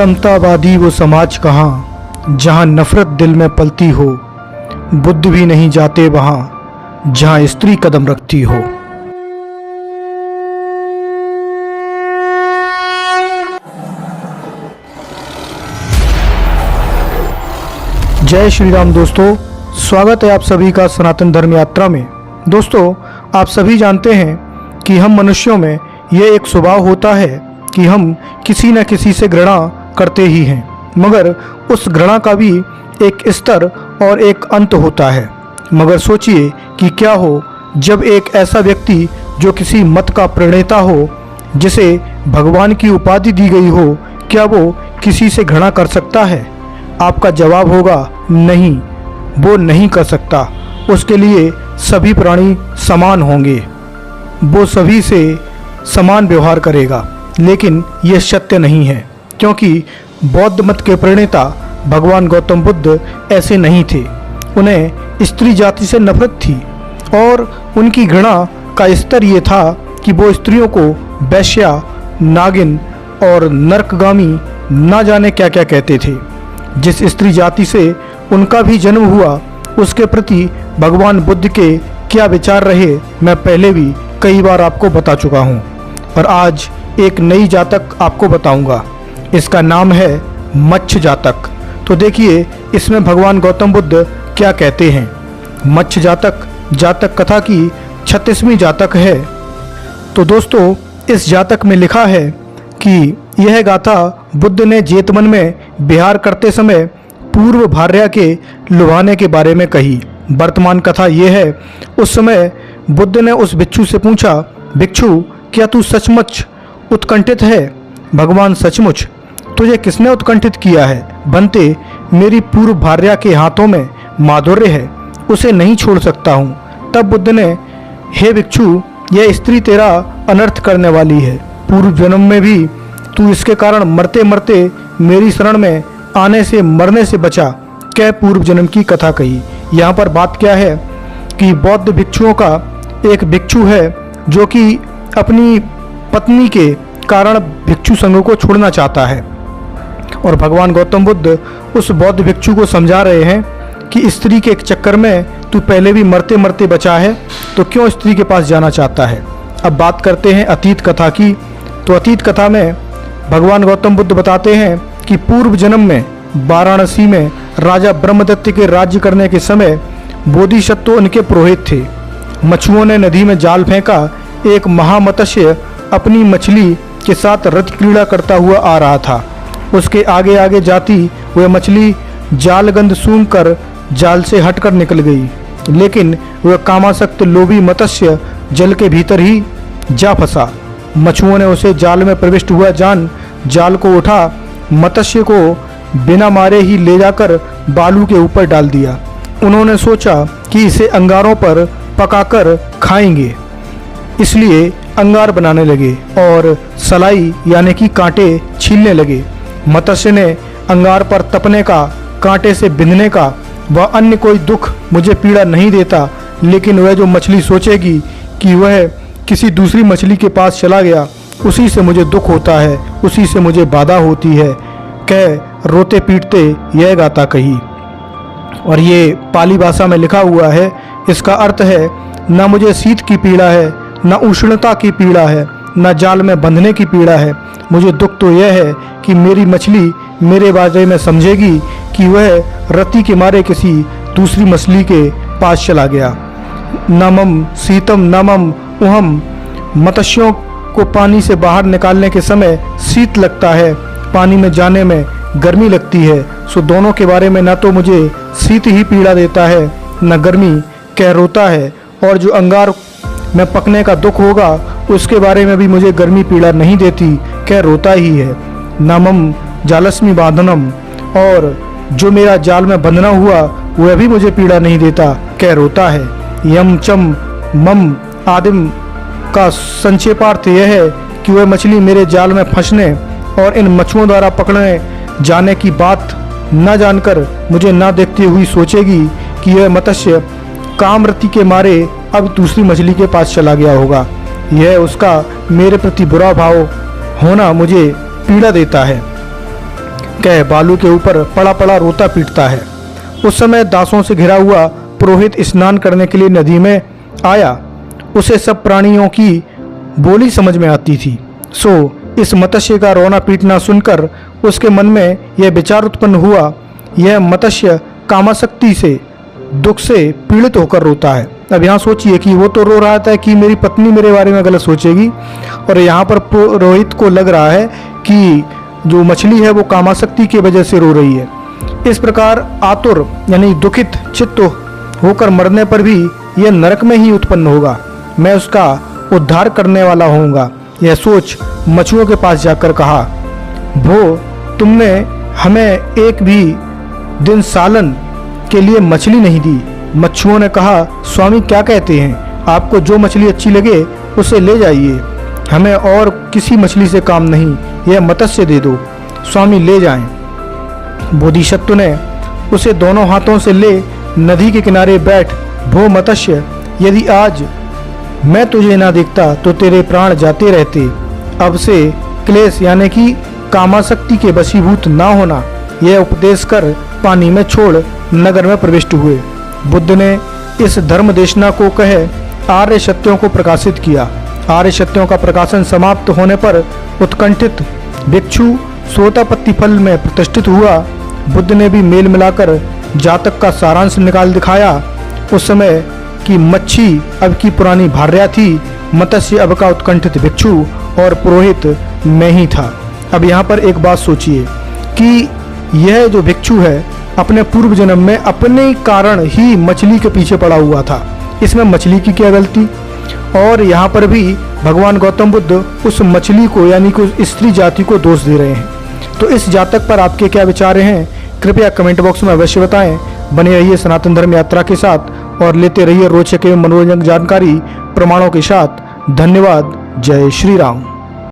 समतावादी वो समाज कहाँ जहाँ नफरत दिल में पलती हो, बुद्ध भी नहीं जाते वहाँ जहाँ स्त्री कदम रखती हो। जय श्री राम दोस्तों, स्वागत है आप सभी का सनातन धर्म यात्रा में। दोस्तों, आप सभी जानते हैं कि हम मनुष्यों में यह एक स्वभाव होता है कि हम किसी न किसी से घृणा करते ही हैं, मगर उस घृणा का भी एक स्तर और एक अंत होता है। मगर सोचिए कि क्या हो जब एक ऐसा व्यक्ति जो किसी मत का प्रणेता हो, जिसे भगवान की उपाधि दी गई हो, क्या वो किसी से घृणा कर सकता है? आपका जवाब होगा नहीं, वो नहीं कर सकता। उसके लिए सभी प्राणी समान होंगे, वो सभी से समान व्यवहार करेगा। लेकिन यह सत्य नहीं है, क्योंकि बौद्ध मत के प्रणेता भगवान गौतम बुद्ध ऐसे नहीं थे। उन्हें स्त्री जाति से नफरत थी और उनकी घृणा का स्तर ये था कि वो स्त्रियों को वैश्या, नागिन और नरकगामी ना जाने क्या क्या कहते थे। जिस स्त्री जाति से उनका भी जन्म हुआ, उसके प्रति भगवान बुद्ध के क्या विचार रहे, मैं पहले भी कई बार आपको बता चुका हूँ। और आज एक नई जातक आपको बताऊंगा। इसका नाम है मच्छ जातक। तो देखिए इसमें भगवान गौतम बुद्ध क्या कहते हैं। मच्छ जातक जातक कथा की 36वीं जातक है। तो दोस्तों, इस जातक में लिखा है कि यह गाथा बुद्ध ने जेतवन में विहार करते समय पूर्व भार्या के लुभाने के बारे में कही। वर्तमान कथा यह है, उस समय बुद्ध ने उस भिक्षु से पूछा, भिक्षु क्या तू सचमुच उत्कंठित है? भगवान, सचमुच। तुझे किसने उत्कंठित किया है? बनते, मेरी पूर्व भार्या के हाथों में माधुर्य है, उसे नहीं छोड़ सकता हूँ। तब बुद्ध ने, हे भिक्षु, यह स्त्री तेरा अनर्थ करने वाली है। पूर्व जन्म में भी तू इसके कारण मरते मरते मेरी शरण में आने से मरने से बचा। कह पूर्व जन्म की कथा कही। यहाँ पर बात क्या है कि बौद्ध भिक्षुओं का एक भिक्षु है जो कि अपनी पत्नी के कारण भिक्षु संघ को छोड़ना चाहता है, और भगवान गौतम बुद्ध उस बौद्ध भिक्षु को समझा रहे हैं कि स्त्री के चक्कर में तू पहले भी मरते मरते बचा है, तो क्यों स्त्री के पास जाना चाहता है। अब बात करते हैं अतीत कथा की। तो अतीत कथा में भगवान गौतम बुद्ध बताते हैं कि पूर्व जन्म में वाराणसी में राजा ब्रह्मदत्त के राज्य करने के समय बोधिसत्व उनके पुरोहित थे। मछुओं ने नदी में जाल फेंका। एक महामत्स्य अपनी मछली के साथ रथ क्रीड़ा करता हुआ आ रहा था। उसके आगे आगे जाती वह मछली जालगंध सूंघ कर जाल से हटकर निकल गई, लेकिन वह कामासक्त लोभी मत्स्य जल के भीतर ही जा फंसा। मछुओं ने उसे जाल में प्रविष्ट हुआ जान जाल को उठा, मत्स्य को बिना मारे ही ले जाकर बालू के ऊपर डाल दिया। उन्होंने सोचा कि इसे अंगारों पर पकाकर खाएंगे, इसलिए अंगार बनाने लगे और सलाई यानी कि कांटे छीलने लगे। मत्स्य ने अंगार पर तपने का, कांटे से बिंधने का, वह अन्य कोई दुख मुझे पीड़ा नहीं देता, लेकिन वह जो मछली सोचेगी कि वह किसी दूसरी मछली के पास चला गया, उसी से मुझे दुख होता है, उसी से मुझे बाधा होती है। कह रोते पीटते यह गाथा कही। और ये पाली भाषा में लिखा हुआ है। इसका अर्थ है, न मुझे शीत की पीड़ा है, न उष्णता की पीड़ा है, न जाल में बंधने की पीड़ा है। मुझे दुख तो यह है कि मेरी मछली मेरे बारे में समझेगी कि वह रति के मारे किसी दूसरी मछली के पास चला गया। नमम शीतम नमम उहम। मत्स्यों को पानी से बाहर निकालने के समय शीत लगता है, पानी में जाने में गर्मी लगती है। सो दोनों के बारे में न तो मुझे शीत ही पीड़ा देता है, न गर्मी। कह रोता है। और जो अंगार में पकने का दुख होगा, उसके बारे में भी मुझे गर्मी पीड़ा नहीं देती, कह रोता ही है। नमम जालस्मी बांधनम। और जो मेरा जाल में बंधना हुआ, वह भी मुझे पीड़ा नहीं देता, कह रोता है। यम चम मम आदिम का संक्षेपार्थ यह है कि वह मछली मेरे जाल में फंसने और इन मछुओं द्वारा पकड़ने जाने की बात न जानकर मुझे न देखती हुई सोचेगी कि यह मत्स्य कामरति के मारे अब दूसरी मछली के पास चला गया होगा। यह उसका मेरे प्रति बुरा भाव होना मुझे पीड़ा देता है। कह बालू के ऊपर पड़ा पड़ा रोता पीटता है। उस समय दासों से घिरा हुआ पुरोहित स्नान करने के लिए नदी में आया। उसे सब प्राणियों की बोली समझ में आती थी। सो इस मत्स्य का रोना पीटना सुनकर उसके मन में यह विचार उत्पन्न हुआ, यह मत्स्य कामासक्ति से, दुख से पीड़ित होकर रोता है। अब यहाँ सोचिए कि वो तो रो रहा था कि मेरी पत्नी मेरे बारे में गलत सोचेगी, और यहाँ पर पुरोहित को लग रहा है कि जो मछली है वो कामासक्ति की वजह से रो रही है। इस प्रकार आतुर यानी दुखित चित्त होकर मरने पर भी यह नरक में ही उत्पन्न होगा। मैं उसका उद्धार करने वाला होऊंगा। यह सोच मछुओं के पास जाकर कहा, भो, तुमने हमें एक भी दिन सालन के लिए मछली नहीं दी। मछुओं ने कहा, स्वामी क्या कहते हैं, आपको जो मछली अच्छी लगे उसे ले जाइए, हमें और किसी मछली से काम नहीं, यह मत्स्य दे दो, स्वामी ले जाएं। बोधिसत्व ने उसे दोनों हाथों से ले नदी के किनारे बैठ, भो मत्स्य, यदि आज मैं तुझे ना देखता तो तेरे प्राण जाते रहते। अब से क्लेश यानी कि कामासक्ति के वशीभूत ना होना, यह उपदेश कर पानी में छोड़ नगर में प्रविष्ट हुए। बुद्ध ने इस धर्म देशना को कहे आर्य सत्यों को प्रकाशित किया। आर्य सत्यों का प्रकाशन समाप्त होने पर उत्कंठित भिक्षु सोतापत्ति फल में प्रतिष्ठित हुआ। बुद्ध ने भी मेल मिलाकर जातक का सारांश निकाल दिखाया। उस समय की मच्छी अब की पुरानी भार्या थी, मत्स्य अब का उत्कंठित भिक्षु, और पुरोहित मैं ही था। अब यहाँ पर एक बात सोचिए कि यह जो भिक्षु है अपने पूर्व जन्म में अपने कारण ही मछली के पीछे पड़ा हुआ था, इसमें मछली की क्या गलती। और यहाँ पर भी भगवान गौतम बुद्ध उस मछली को यानी कि उस स्त्री जाति को दोष दे रहे हैं। तो इस जातक पर आपके क्या विचार हैं, कृपया कमेंट बॉक्स में अवश्य बताएं। बने रहिए सनातन धर्म यात्रा के साथ और लेते रहिए रोचक एवं मनोरंजक जानकारी प्रमाणों के साथ। धन्यवाद। जय श्री राम।